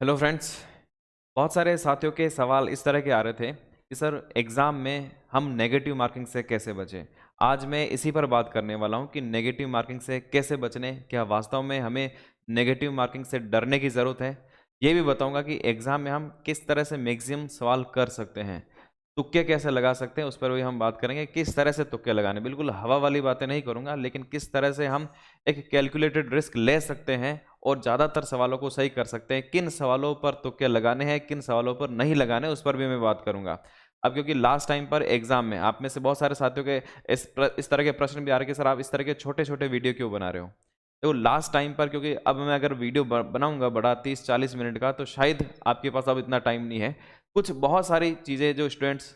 Hello friends. बहुत सारे साथियों के सवाल इस तरह के आ रहे थे कि सर एग्ज़ाम में हम नेगेटिव मार्किंग से कैसे बचें। आज मैं इसी पर बात करने वाला हूं कि नेगेटिव मार्किंग से कैसे बचने, क्या वास्तव में हमें नेगेटिव मार्किंग से डरने की ज़रूरत है। ये भी बताऊंगा कि एग्ज़ाम में हम किस तरह से मैक्सिमम सवाल कर सकते हैं, तुक्के कैसे लगा सकते हैं, उस पर भी हम बात करेंगे। किस तरह से तुक्के लगाने, बिल्कुल हवा वाली बातें नहीं करूंगा, लेकिन किस तरह से हम एक कैलकुलेटेड रिस्क ले सकते हैं और ज़्यादातर सवालों को सही कर सकते हैं। किन सवालों पर तुक्के लगाने हैं, किन सवालों पर नहीं लगाने, उस पर भी मैं बात करूंगा। अब क्योंकि लास्ट टाइम पर एग्जाम में आप में से बहुत सारे साथियों के इस तरह के प्रश्न भी आ रहे कि सर आप इस तरह के छोटे छोटे वीडियो क्यों बना रहे हो। तो लास्ट टाइम पर, क्योंकि अब मैं अगर वीडियो बनाऊंगा बड़ा 30-40 मिनट का, तो शायद आपके पास अब इतना टाइम नहीं है। कुछ बहुत सारी चीज़ें जो स्टूडेंट्स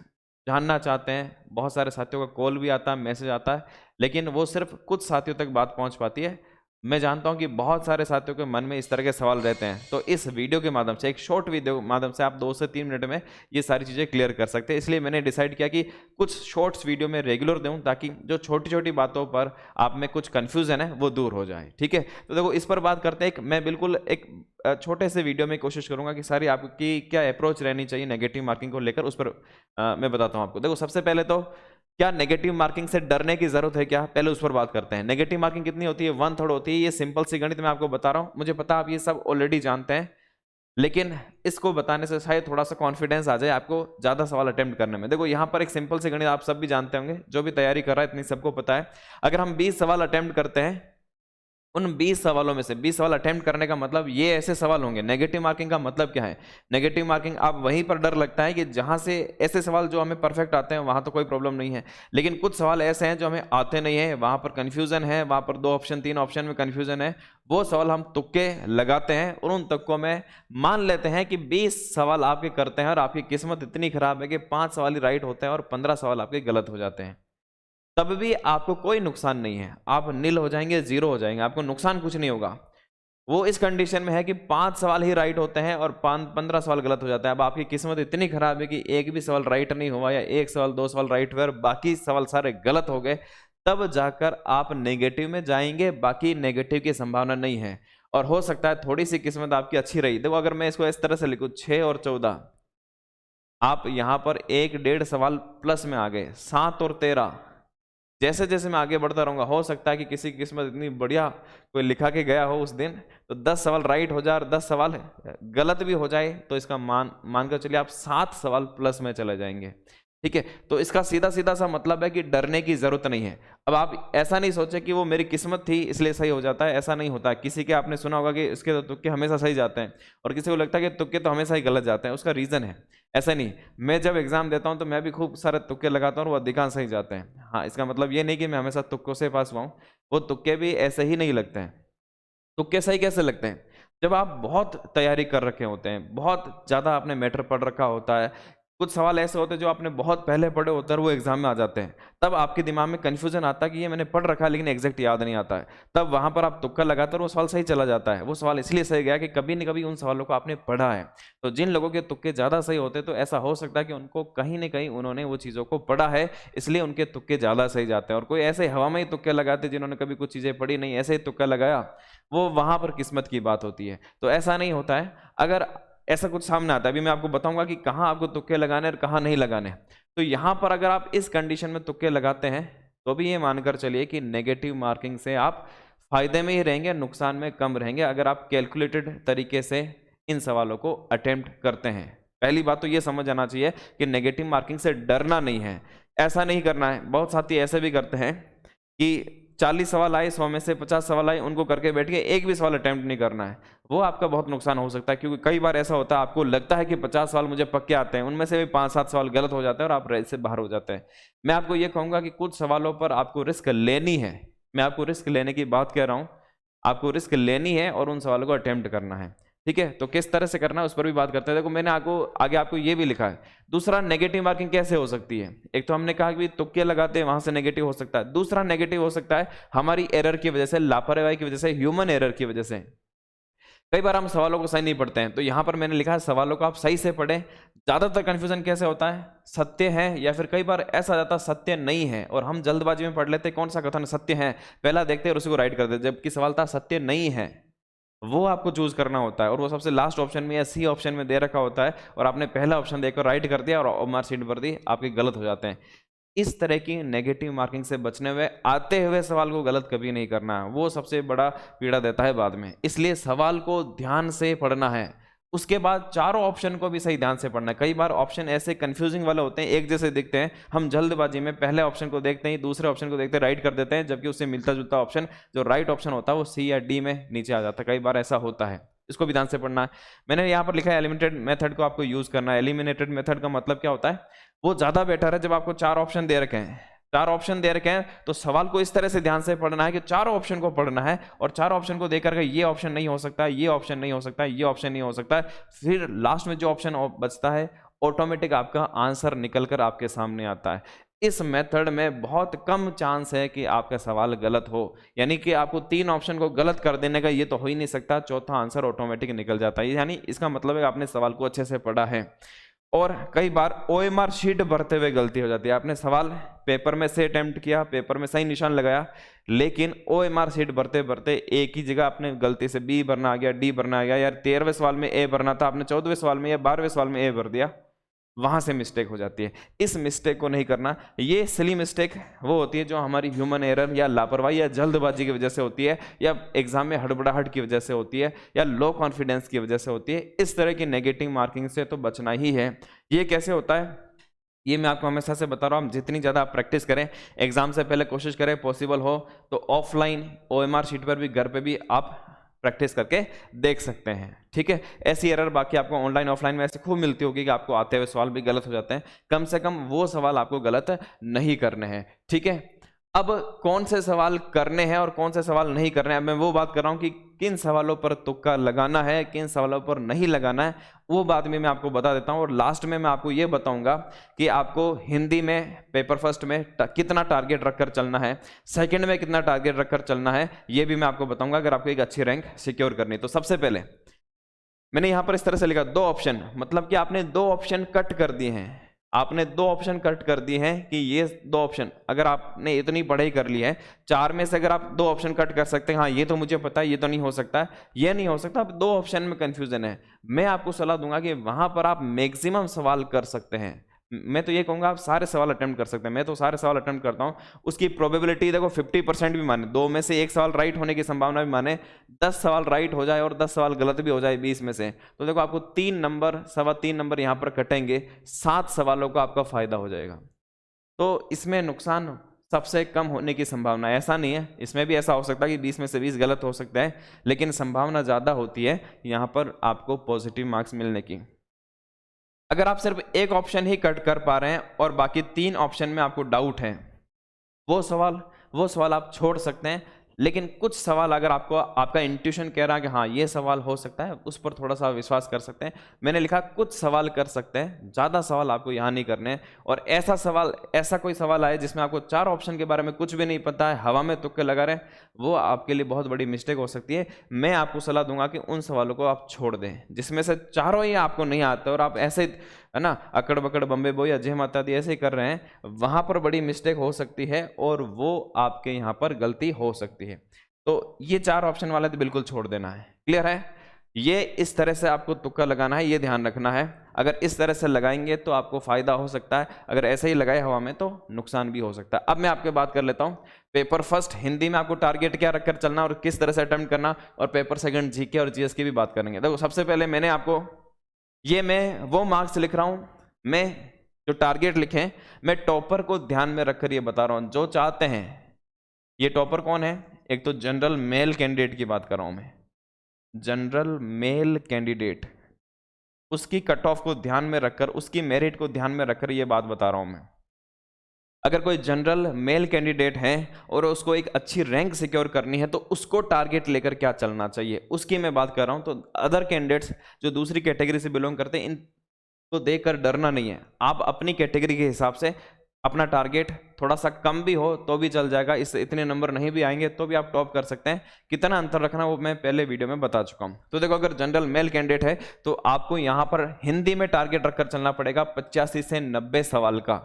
जानना चाहते हैं, बहुत सारे साथियों का कॉल भी आता है, मैसेज आता है, लेकिन वो सिर्फ कुछ साथियों तक बात पहुंच पाती है। मैं जानता हूं कि बहुत सारे साथियों के मन में इस तरह के सवाल रहते हैं, तो इस वीडियो के माध्यम से, एक शॉर्ट वीडियो के माध्यम से आप 2 से 3 मिनट में ये सारी चीज़ें क्लियर कर सकते हैं। इसलिए मैंने डिसाइड किया कि कुछ शॉर्ट्स वीडियो में रेगुलर दूं, ताकि जो छोटी छोटी बातों पर आप में कुछ कन्फ्यूजन है वो दूर हो जाए। ठीक है, तो देखो इस पर बात करते हैं। मैं बिल्कुल एक छोटे से वीडियो में कोशिश करूंगा कि सारी आपकी क्या अप्रोच रहनी चाहिए नेगेटिव मार्किंग को लेकर, उस पर मैं बताता हूं आपको। देखो सबसे पहले तो क्या नेगेटिव मार्किंग से डरने की जरूरत है क्या, पहले उस पर बात करते हैं। नेगेटिव मार्किंग कितनी होती है? 1/3 होती है। ये सिंपल सी गणित मैं आपको बता रहा हूं, मुझे पता आप ये सब ऑलरेडी जानते हैं, लेकिन इसको बताने से शायद थोड़ा सा कॉन्फिडेंस आ जाए आपको ज्यादा सवाल अटेम्प्ट करने में। देखो यहाँ पर एक सिंपल सी गणित आप सब भी जानते होंगे, जो भी तैयारी कर रहा है इतनी सबको पता है। अगर हम 20 सवाल अटेम्प्ट करते हैं, उन 20 सवालों में से 20 सवाल अटेम्प्ट करने का मतलब ये ऐसे सवाल होंगे। नेगेटिव मार्किंग का मतलब क्या है? नेगेटिव मार्किंग आप वहीं पर डर लगता है कि जहां से ऐसे सवाल जो हमें परफेक्ट आते हैं वहां तो कोई प्रॉब्लम नहीं है, लेकिन कुछ सवाल ऐसे हैं जो हमें आते नहीं है, वहां पर कंफ्यूजन है, वहां पर 2 ऑप्शन 3 ऑप्शन में कंफ्यूजन है। वो सवाल हम तुक्के लगाते हैं और उन तुक्कों में मान लेते हैं कि 20 सवाल आपके करते हैं और आपकी किस्मत इतनी खराब है कि 5 सवाल ही राइट होते हैं और 15 सवाल आपके गलत हो जाते हैं। तब भी आपको कोई नुकसान नहीं है, आप नील हो जाएंगे, जीरो हो जाएंगे, आपको नुकसान कुछ नहीं होगा। वो इस कंडीशन में है कि 5 सवाल ही राइट होते हैं और 15 सवाल गलत हो जाता है। अब आपकी किस्मत इतनी खराब है कि एक भी सवाल राइट नहीं हुआ, या एक सवाल 2 सवाल राइट हुए और बाकी सवाल सारे गलत हो गए, तब जाकर आप नेगेटिव में जाएंगे। बाकी नेगेटिव की संभावना नहीं है, और हो सकता है थोड़ी सी किस्मत आपकी अच्छी रही। देखो अगर मैं इसको इस तरह से लिखूं, 6 और 14, आप यहां पर 1-1.5 सवाल प्लस में आ गए। 7 और 13, जैसे जैसे मैं आगे बढ़ता रहूंगा, हो सकता है कि किसी की किस्मत इतनी बढ़िया कोई लिखा के गया हो उस दिन, तो 10 सवाल राइट हो जाए और 10 सवाल गलत भी हो जाए, तो इसका मानकर चलिए आप 7 सवाल प्लस में चले जाएंगे। ठीक है, तो इसका सीधा सीधा सा मतलब है कि डरने की जरूरत नहीं है। अब आप ऐसा नहीं सोचे कि वो मेरी किस्मत थी इसलिए सही हो जाता है, ऐसा नहीं होता। किसी के आपने सुना होगा कि इसके तो तुक्के हमेशा सही जाते हैं, और किसी को लगता है कि तुक्के तो हमेशा ही गलत जाते हैं, उसका रीजन है। ऐसा नहीं, मैं जब एग्जाम देता हूं तो मैं भी खूब सारे तुक्के लगाता हूं और वो अधिकांश सही जाते हैं। हाँ, इसका मतलब ये नहीं कि मैं हमेशा तुक्कों से पास हुआ हूं, वो तुक्के भी ऐसे ही नहीं लगते हैं। तुक्के सही कैसे लगते हैं? जब आप बहुत तैयारी कर रखे होते हैं, बहुत ज्यादा आपने मैटर पढ़ रखा होता है, कुछ सवाल ऐसे होते हैं जो आपने बहुत पहले पढ़े होते हैं और वो एग्जाम में आ जाते हैं, तब आपके दिमाग में कंफ्यूजन आता है कि ये मैंने पढ़ रखा है लेकिन एग्जैक्ट याद नहीं आता है। तब वहां पर आप तुक्का लगाते हैं और वो सवाल सही चला जाता है। वो सवाल इसलिए सही गया कि कभी न कभी उन सवालों को आपने पढ़ा है। तो जिन लोगों के तुक्के ज्यादा सही होते हैं, तो ऐसा हो सकता है कि उनको कहीं ना कहीं उन्होंने वो चीजों को पढ़ा है, इसलिए उनके तुक्के ज्यादा सही जाते हैं। और कोई ऐसे हवा में ही तुक्के लगाते जिन्होंने कभी कुछ चीजें पढ़ी नहीं, ऐसे ही तुक्का लगाया, वो वहां पर किस्मत की बात होती है। तो ऐसा नहीं होता है। अगर ऐसा कुछ सामने आता है, अभी मैं आपको बताऊंगा कि कहाँ आपको तुक्के लगाने और कहाँ नहीं लगाने। तो यहां पर अगर आप इस कंडीशन में तुक्के लगाते हैं, तो भी ये मानकर चलिए कि नेगेटिव मार्किंग से आप फायदे में ही रहेंगे, नुकसान में कम रहेंगे, अगर आप कैलकुलेटेड तरीके से इन सवालों को अटेम्प्ट करते हैं। पहली बात तो ये समझ आना चाहिए कि नेगेटिव मार्किंग से डरना नहीं है, ऐसा नहीं करना है। बहुत साथी ऐसे भी करते हैं कि 40 सवाल आए, 100 में से 50 सवाल आए, उनको करके बैठ के एक भी सवाल अटेम्प्ट नहीं करना है। वो आपका बहुत नुकसान हो सकता है, क्योंकि कई बार ऐसा होता है आपको लगता है कि 50 सवाल मुझे पक्के आते हैं, उनमें से भी 5-7 सवाल गलत हो जाते हैं और आप रेस से बाहर हो जाते हैं। मैं आपको ये कहूंगा कि कुछ सवालों पर आपको रिस्क लेनी है। मैं आपको रिस्क लेने की बात कह रहा हूं, आपको रिस्क लेनी है और उन सवालों को अटेम्प्ट करना है। ठीक है, तो किस तरह से करना है उस पर भी बात करते हैं। देखो मैंने आपको आगे आपको ये भी लिखा है। दूसरा, नेगेटिव मार्किंग कैसे हो सकती है? एक तो हमने कहा कि तुक्के लगाते हैं, वहां से नेगेटिव हो सकता है। दूसरा नेगेटिव हो सकता है हमारी एरर की वजह से, लापरवाही की वजह से, ह्यूमन एरर की वजह से। कई बार हम सवालों को सही नहीं पढ़ते हैं, तो यहां पर मैंने लिखा है सवालों को आप सही से पढ़ें। ज्यादातर कंफ्यूजन कैसे होता है? सत्य है, या फिर कई बार ऐसा आ जाता है सत्य नहीं है, और हम जल्दबाजी में पढ़ लेते हैं कौन सा कथन सत्य है, पहला देखते हैं और उसी को राइट कर देते, जबकि सवाल था सत्य नहीं है। वो आपको चूज करना होता है, और वो सबसे लास्ट ऑप्शन में या सी ऑप्शन में दे रखा होता है, और आपने पहला ऑप्शन देकर राइट कर दिया और ओएमआर शीट भर दी, आपके गलत हो जाते हैं। इस तरह की नेगेटिव मार्किंग से बचने हुए आते हुए सवाल को गलत कभी नहीं करना है, वो सबसे बड़ा पीड़ा देता है बाद में। इसलिए सवाल को ध्यान से पढ़ना है, उसके बाद चारों ऑप्शन को भी सही ध्यान से पढ़ना है। कई बार ऑप्शन ऐसे कंफ्यूजिंग वाले होते हैं, एक जैसे दिखते हैं, हम जल्दबाजी में पहले ऑप्शन को देखते हैं, दूसरे ऑप्शन को देखते हैं, राइट कर देते हैं, जबकि उससे मिलता जुलता ऑप्शन जो राइट ऑप्शन होता है वो सी या डी में नीचे आ जाता है। कई बार ऐसा होता है, इसको भी ध्यान से पढ़ना है। मैंने यहाँ पर लिखा है एलिमिनेटेड मेथड को आपको यूज करना है। एलिमिनेटेड मेथड का मतलब क्या होता है, वो ज्यादा बेटर है जब आपको चार ऑप्शन दे रखे हैं, चार ऑप्शन दे रखे हैं तो सवाल को इस तरह से ध्यान से पढ़ना है कि चारों ऑप्शन को पढ़ना है, और चारों ऑप्शन को देकर के ये ऑप्शन नहीं हो सकता, ये ऑप्शन नहीं हो सकता, ये ऑप्शन नहीं हो सकता, फिर लास्ट में जो ऑप्शन बचता है ऑटोमेटिक आपका आंसर निकलकर आपके सामने आता है। इस मेथड में बहुत कम चांस है कि आपका सवाल गलत हो, यानी कि आपको तीन ऑप्शन को गलत कर देने का ये तो हो ही नहीं सकता, चौथा आंसर ऑटोमेटिक निकल जाता है। यानी इसका मतलब है आपने सवाल को अच्छे से पढ़ा है। और कई बार ओएमआर शीट भरते हुए गलती हो जाती है, आपने सवाल पेपर में से अटेम्प्ट किया, पेपर में सही निशान लगाया, लेकिन ओएमआर शीट भरते भरते एक ही जगह आपने गलती से बी भरना आ गया, डी भरना आ गया, यार 13वें सवाल में ए भरना था, आपने 14वें सवाल में या 12वें सवाल में ए भर दिया, वहां से मिस्टेक हो जाती है। इस मिस्टेक को नहीं करना। ये सिली मिस्टेक वो होती है जो हमारी ह्यूमन एरर या लापरवाही या जल्दबाजी की वजह से होती है, या एग्जाम में हड़बड़ाहट की वजह से होती है, या लो कॉन्फिडेंस की वजह से होती है। इस तरह की नेगेटिव मार्किंग से तो बचना ही है। ये कैसे होता है, ये मैं आपको हमेशा से बता रहा हूँ, जितनी ज़्यादा आप प्रैक्टिस करें, एग्जाम से पहले कोशिश करें पॉसिबल हो तो ऑफलाइन ओएमआर शीट पर भी, घर पे भी आप प्रैक्टिस करके देख सकते हैं। ठीक है, ऐसी एरर बाकी आपको ऑनलाइन ऑफलाइन में ऐसे खूब मिलती होगी कि आपको आते हुए सवाल भी गलत हो जाते हैं। कम से कम वो सवाल आपको गलत नहीं करने हैं। ठीक है, अब कौन से सवाल करने हैं और कौन से सवाल नहीं करने हैं, मैं वो बात कर रहा हूं कि किन सवालों पर तुक्का लगाना है, किन सवालों पर नहीं लगाना है, वो बात में मैं आपको बता देता हूं। और लास्ट में मैं आपको ये बताऊंगा कि आपको हिंदी में पेपर फर्स्ट में कितना टारगेट रखकर चलना है, सेकंड में कितना टारगेट रखकर चलना है, ये भी मैं आपको बताऊंगा अगर आपको एक अच्छी रैंक सिक्योर करनी। तो सबसे पहले मैंने यहां पर इस तरह से लिखा दो ऑप्शन, मतलब कि आपने दो ऑप्शन कट कर दिए हैं, आपने दो ऑप्शन कट कर दिए हैं कि ये दो ऑप्शन, अगर आपने इतनी पढ़ाई कर ली है, चार में से अगर आप दो ऑप्शन कट कर सकते हैं, हाँ ये तो मुझे पता है, ये तो नहीं हो सकता, ये नहीं हो सकता, अब दो ऑप्शन में कंफ्यूजन है, मैं आपको सलाह दूंगा कि वहां पर आप मैक्सिमम सवाल कर सकते हैं। मैं तो ये कहूंगा आप सारे सवाल अटेम्प्ट कर सकते हैं, मैं तो सारे सवाल अटेम्प्ट करता हूं। उसकी प्रोबेबिलिटी देखो 50% भी माने, दो में से एक सवाल राइट होने की संभावना भी माने, 10 सवाल राइट हो जाए और 10 सवाल गलत भी हो जाए 20 में से, तो देखो आपको 3 नंबर, 3.25 नंबर यहां पर कटेंगे, 7 सवालों का आपका फायदा हो जाएगा। तो इसमें नुकसान सबसे कम होने की संभावना है, ऐसा नहीं है, इसमें भी ऐसा हो सकता है कि 20 में से 20 गलत हो सकता है, लेकिन संभावना ज्यादा होती है यहां पर आपको पॉजिटिव मार्क्स मिलने की। अगर आप सिर्फ एक ऑप्शन ही कट कर पा रहे हैं और बाकी 3 ऑप्शन में आपको डाउट है, वो सवाल आप छोड़ सकते हैं। लेकिन कुछ सवाल अगर आपको आपका इंट्यूशन कह रहा है कि हाँ ये सवाल हो सकता है, उस पर थोड़ा सा विश्वास कर सकते हैं। मैंने लिखा कुछ सवाल कर सकते हैं, ज़्यादा सवाल आपको यहाँ नहीं करने हैं। और ऐसा कोई सवाल आए जिसमें आपको 4 ऑप्शन के बारे में कुछ भी नहीं पता है, हवा में तुक्के लगा रहे हैं, वो आपके लिए बहुत बड़ी मिस्टेक हो सकती है। मैं आपको सलाह दूंगा कि उन सवालों को आप छोड़ दें जिसमें से चारों ही आपको नहीं आते और आप ऐसे है ना अकड़ बकड़ बम्बे बोई या जय माता दी ऐसे ही कर रहे हैं, वहां पर बड़ी मिस्टेक हो सकती है और वो आपके यहाँ पर गलती हो सकती है। तो ये 4 ऑप्शन वाले तो बिल्कुल छोड़ देना है। क्लियर है, ये इस तरह से आपको तुक्का लगाना है, ये ध्यान रखना है। अगर इस तरह से लगाएंगे तो आपको फायदा हो सकता है, अगर ऐसे ही लगाए हवा में तो नुकसान भी हो सकता है। अब मैं आपके बात कर लेता हूं, पेपर फर्स्ट हिंदी में आपको टारगेट क्या रखकर चलना और किस तरह से अटेम्प्ट करना, और पेपर सेकंड जीके और जीएस की भी बात करेंगे। देखो सबसे पहले मैंने आपको मैं वो मार्क्स लिख रहा हूं, मैं जो टारगेट लिखे मैं टॉपर को ध्यान में रखकर ये बता रहा हूं, जो चाहते हैं। ये टॉपर कौन है, एक तो जनरल मेल कैंडिडेट की बात कर रहा हूं मैं, जनरल मेल कैंडिडेट, उसकी कट ऑफ को ध्यान में रखकर, उसकी मेरिट को ध्यान में रखकर ये बात बता रहा हूं मैं। अगर कोई जनरल मेल कैंडिडेट है और उसको एक अच्छी रैंक सिक्योर करनी है तो उसको टारगेट लेकर क्या चलना चाहिए, उसकी मैं बात कर रहा हूं। तो अदर कैंडिडेट्स जो दूसरी कैटेगरी से बिलोंग करते हैं, इनको देखकर डरना नहीं है। आप अपनी कैटेगरी के हिसाब से अपना टारगेट थोड़ा सा कम भी हो तो भी चल जाएगा, इससे इतने नंबर नहीं भी आएंगे तो भी आप टॉप कर सकते हैं। कितना अंतर रखना वो मैं पहले वीडियो में बता चुका हूं। तो देखो अगर जनरल मेल कैंडिडेट है तो आपको यहां पर हिंदी में टारगेट रखकर चलना पड़ेगा 85 से 90 सवाल का।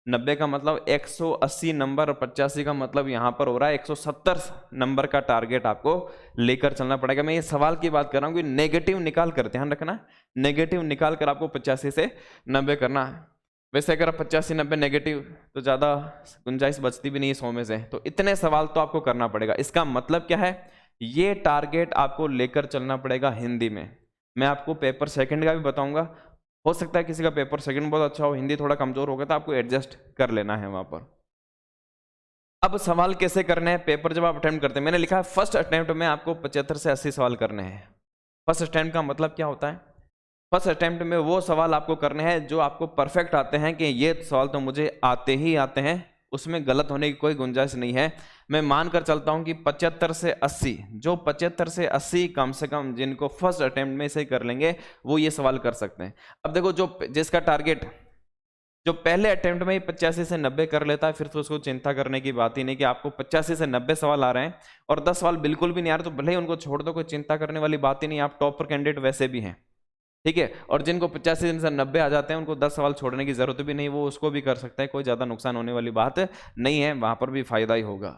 90 का मतलब 180 नंबर, और 85 का मतलब यहाँ पर हो रहा है 170 नंबर का टारगेट आपको लेकर चलना पड़ेगा। मैं ये सवाल की बात कर रहा हूँ कि नेगेटिव निकाल कर, ध्यान रखना, नेगेटिव निकाल कर आपको 85 से 90 करना है। वैसे अगर आप 85 90 नेगेटिव तो ज़्यादा गुंजाइश बचती भी नहीं है 100 में से, तो इतने सवाल तो आपको करना पड़ेगा। इसका मतलब क्या है, ये टारगेट आपको लेकर चलना पड़ेगा हिंदी में। मैं आपको पेपर सेकंड का भी बताऊंगा, हो सकता है किसी का पेपर सेकंड बहुत अच्छा हो, हिंदी थोड़ा कमजोर होगा, तो आपको एडजस्ट कर लेना है वहां पर। अब सवाल कैसे करने हैं, पेपर जब आप अटेम्प्ट करते हैं, मैंने लिखा है फर्स्ट अटेम्प्ट में आपको 75 से 80 सवाल करने हैं। फर्स्ट अटेम्प्ट का मतलब क्या होता है, फर्स्ट अटेम्प्ट में वो सवाल आपको करने हैं जो आपको परफेक्ट आते हैं, कि ये सवाल तो मुझे आते ही आते हैं, उसमें गलत होने की कोई गुंजाइश नहीं है। मैं मानकर चलता हूं कि 75 से 80, जो 75 से 80 कम से कम जिनको फर्स्ट अटेम्प्ट में से कर लेंगे वो ये सवाल कर सकते हैं। अब देखो, जो जिसका टारगेट जो पहले अटेम्प्ट में ही 85 से 90 कर लेता है, फिर तो उसको चिंता करने की बात ही नहीं कि आपको 85 से 90 सवाल आ रहे हैं और 10 सवाल बिल्कुल भी नहीं आ रहे, तो भले ही उनको छोड़ दो, कोई चिंता करने वाली बात ही नहीं, आप टॉपर कैंडिडेट वैसे भी हैं, ठीक है। और जिनको 85 से 90 आ जाते हैं उनको 10 सवाल छोड़ने की जरूरत भी नहीं, वो उसको भी कर सकता है, कोई ज्यादा नुकसान होने वाली बात नहीं है, वहां पर भी फायदा ही होगा।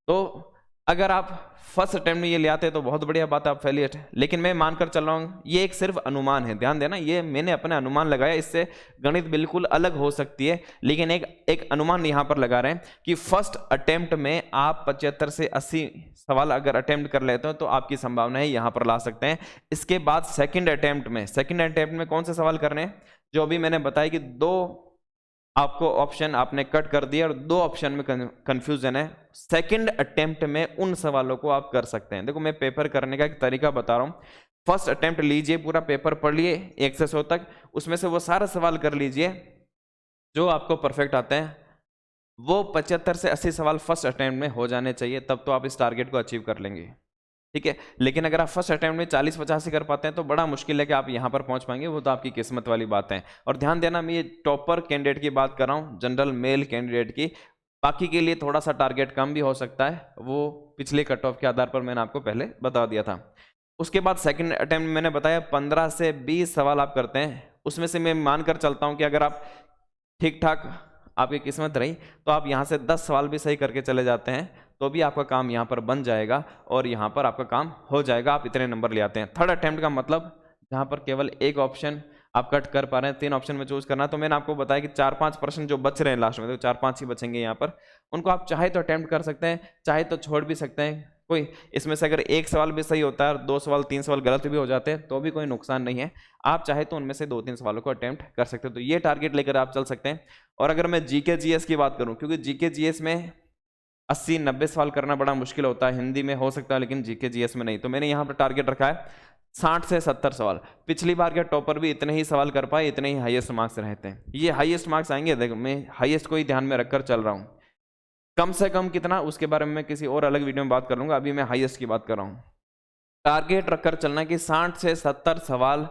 तो अगर आप फर्स्ट अटेम्प्ट में ये ले आते हैं तो बहुत बढ़िया बात है, आप फेलियर है। लेकिन मैं मानकर चल रहा हूँ ये एक सिर्फ अनुमान है, ध्यान देना, ये मैंने अपने अनुमान लगाया, इससे गणित बिल्कुल अलग हो सकती है, लेकिन एक अनुमान यहाँ पर लगा रहे हैं कि फर्स्ट अटेम्प्ट में आप 75 से 80 सवाल अगर अटेम्प्ट कर लेते हो तो आपकी संभावना है यहाँ पर ला सकते हैं। इसके बाद सेकंड अटेम्प्ट में कौन से सवाल करने हैं, जो अभी मैंने बताया कि दो आपको ऑप्शन आपने कट कर दिया और दो ऑप्शन में कंफ्यूजन है, सेकंड अटेम्प्ट में उन सवालों को आप कर सकते हैं। देखो, मैं पेपर करने का एक तरीका बता रहा हूं। फर्स्ट अटेम्प्ट लीजिए, पूरा पेपर पढ़ लिए 1 से 100 तक, उसमें से वो सारा सवाल कर लीजिए जो आपको परफेक्ट आते हैं। वो 75 से 80 सवाल फर्स्ट अटेम्प्ट में हो जाने चाहिए, तब तो आप इस टारगेट को अचीव कर लेंगे, ठीक है। लेकिन अगर आप फर्स्ट अटेम्प्ट में 40-50 कर पाते हैं तो बड़ा मुश्किल है कि आप यहां पर पहुंच पाएंगे, वो तो आपकी किस्मत वाली बात है। और ध्यान देना, मैं ये टॉपर कैंडिडेट की बात कर रहा हूं, जनरल मेल कैंडिडेट की, बाकी के लिए थोड़ा सा टारगेट कम भी हो सकता है, वो पिछले कट ऑफ के आधार पर मैंने आपको पहले बता दिया था। उसके बाद सेकंड अटेम्प्ट में मैंने बताया 15 से 20 सवाल आप करते हैं, उसमें से मैं मानकर चलता हूं कि अगर आप ठीक ठाक आपकी किस्मत रही तो आप यहां से 10 सवाल भी सही करके चले जाते हैं तो भी आपका काम यहाँ पर बन जाएगा और यहाँ पर आपका काम हो जाएगा, आप इतने नंबर ले आते हैं। थर्ड अटेम्प्ट का मतलब जहाँ पर केवल एक ऑप्शन आप कट कर पा रहे हैं, 3 ऑप्शन में चूज करना, तो मैंने आपको बताया कि 4-5% जो बच रहे हैं लास्ट में, तो 4-5 ही बचेंगे यहाँ पर, उनको आप चाहे तो अटेम्प्ट कर सकते हैं, चाहे तो छोड़ भी सकते हैं। कोई इसमें से अगर एक सवाल भी सही होता है और 2 सवाल 3 सवाल गलत भी हो जाते हैं तो भी कोई नुकसान नहीं है, आप चाहे तो उनमें से 2-3 सवालों को अटेम्प्ट कर सकते हैं। तो ये टारगेट लेकर आप चल सकते हैं। और अगर मैं जीके जीएस की बात करूं, क्योंकि जीके जीएस में 80-90 सवाल करना बड़ा मुश्किल होता है, हिंदी में हो सकता है लेकिन जीके जीएस में नहीं, तो मैंने यहाँ पर टारगेट रखा है 60 से 70 सवाल। पिछली बार के टॉपर भी इतने ही सवाल कर पाए, इतने ही हाईएस्ट मार्क्स रहते हैं, ये हाईएस्ट मार्क्स आएंगे। देखो, मैं हाईएस्ट को ही ध्यान में रखकर चल रहा हूँ, कम से कम कितना उसके बारे में मैं किसी और अलग वीडियो में बात कर लूंगा, अभी मैं हाईएस्ट की बात कर रहा हूँ। टारगेट रखकर चलना कि 60 से 70 सवाल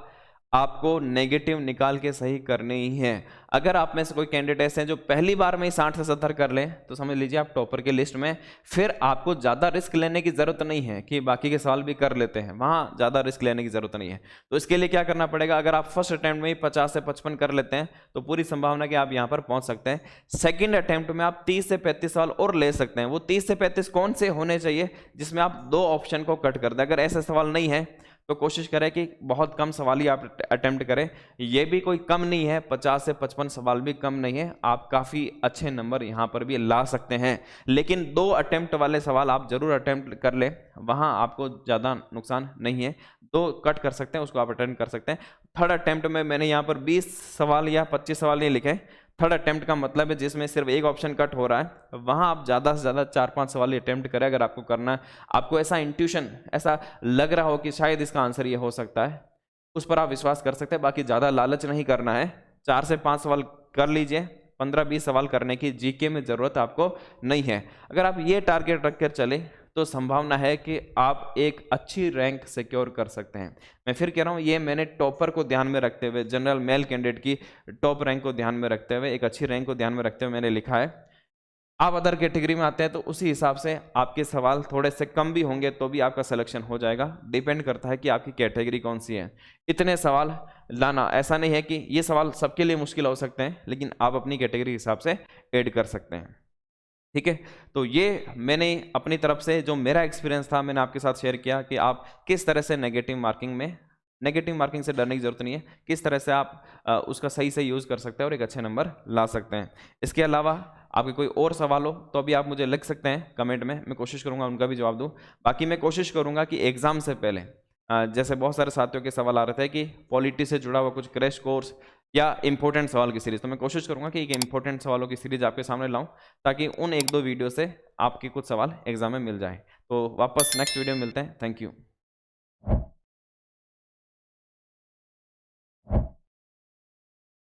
आपको नेगेटिव निकाल के सही करने ही हैं। अगर आप में से कोई कैंडिडेट ऐसे हैं जो पहली बार में ही 60 से 70 कर लें तो समझ लीजिए आप टॉपर के लिस्ट में, फिर आपको ज़्यादा रिस्क लेने की ज़रूरत नहीं है कि बाकी के सवाल भी कर लेते हैं, वहाँ ज़्यादा रिस्क लेने की ज़रूरत नहीं है। तो इसके लिए क्या करना पड़ेगा, अगर आप फर्स्ट अटैम्प्ट में ही 50 से 55 कर लेते हैं तो पूरी संभावना कि आप यहाँ पर पहुँच सकते हैं। सेकेंड अटैम्प्ट में आप 30 से 35 सवाल और ले सकते हैं। वो 30 से 35 कौन से होने चाहिए, जिसमें आप 2 ऑप्शन को कट कर दें। अगर ऐसे सवाल नहीं है तो कोशिश करें कि बहुत कम सवाल ही आप अटेम्प्ट करें, ये भी कोई कम नहीं है, 50 से 55 सवाल भी कम नहीं है, आप काफ़ी अच्छे नंबर यहाँ पर भी ला सकते हैं। लेकिन 2 अटेम्प्ट वाले सवाल आप जरूर अटेम्प्ट कर लें, वहाँ आपको ज़्यादा नुकसान नहीं है, 2 कट कर सकते हैं, उसको आप अटेम्प्ट कर सकते हैं। थर्ड अटेम्प्ट में मैंने यहाँ पर 20 सवाल या 25 सवाल नहीं लिखे, थर्ड अटेम्प्ट का मतलब है जिसमें सिर्फ एक ऑप्शन कट हो रहा है, वहां आप ज़्यादा से ज़्यादा 4-5 सवाल अटेम्प्ट करें। अगर आपको करना है, आपको ऐसा इंट्यूशन ऐसा लग रहा हो कि शायद इसका आंसर ये हो सकता है, उस पर आप विश्वास कर सकते हैं। बाकी ज़्यादा लालच नहीं करना है, 4 से 5 सवाल कर लीजिए, 15-20 सवाल करने की जीके में ज़रूरत आपको नहीं है। अगर आप ये टारगेट रख कर चले तो संभावना है कि आप एक अच्छी रैंक सिक्योर कर सकते हैं। मैं फिर कह रहा हूँ, ये मैंने टॉपर को ध्यान में रखते हुए, जनरल मेल कैंडिडेट की टॉप रैंक को ध्यान में रखते हुए, एक अच्छी रैंक को ध्यान में रखते हुए मैंने लिखा है। आप अदर कैटेगरी में आते हैं तो उसी हिसाब से आपके सवाल थोड़े से कम भी होंगे तो भी आपका सिलेक्शन हो जाएगा। डिपेंड करता है कि आपकी कैटेगरी कौन सी है। इतने सवाल लाना ऐसा नहीं है कि ये सवाल सबके लिए मुश्किल हो सकते हैं, लेकिन आप अपनी कैटेगरी के हिसाब से ऐड कर सकते हैं। ठीक है, तो ये मैंने अपनी तरफ से जो मेरा एक्सपीरियंस था मैंने आपके साथ शेयर किया कि आप किस तरह से नेगेटिव मार्किंग से डरने की जरूरत नहीं है, किस तरह से आप उसका सही से यूज़ कर सकते हैं और एक अच्छे नंबर ला सकते हैं। इसके अलावा आपके कोई और सवाल हो तो अभी आप मुझे लिख सकते हैं कमेंट में, मैं कोशिश करूंगा उनका भी जवाब दूं। बाकी मैं कोशिश करूंगा कि एग्जाम से पहले जैसे बहुत सारे साथियों के सवाल आ रहे थे कि पॉलिटी से जुड़ा हुआ कुछ क्रैश कोर्स या इंपॉर्टेंट सवाल की सीरीज, तो मैं कोशिश करूंगा कि एक इंपॉर्टेंट सवालों की सीरीज आपके सामने लाऊं ताकि उन एक दो वीडियो से आपके कुछ सवाल एग्जाम में मिल जाए। तो वापस नेक्स्ट वीडियो में मिलते हैं। Thank you.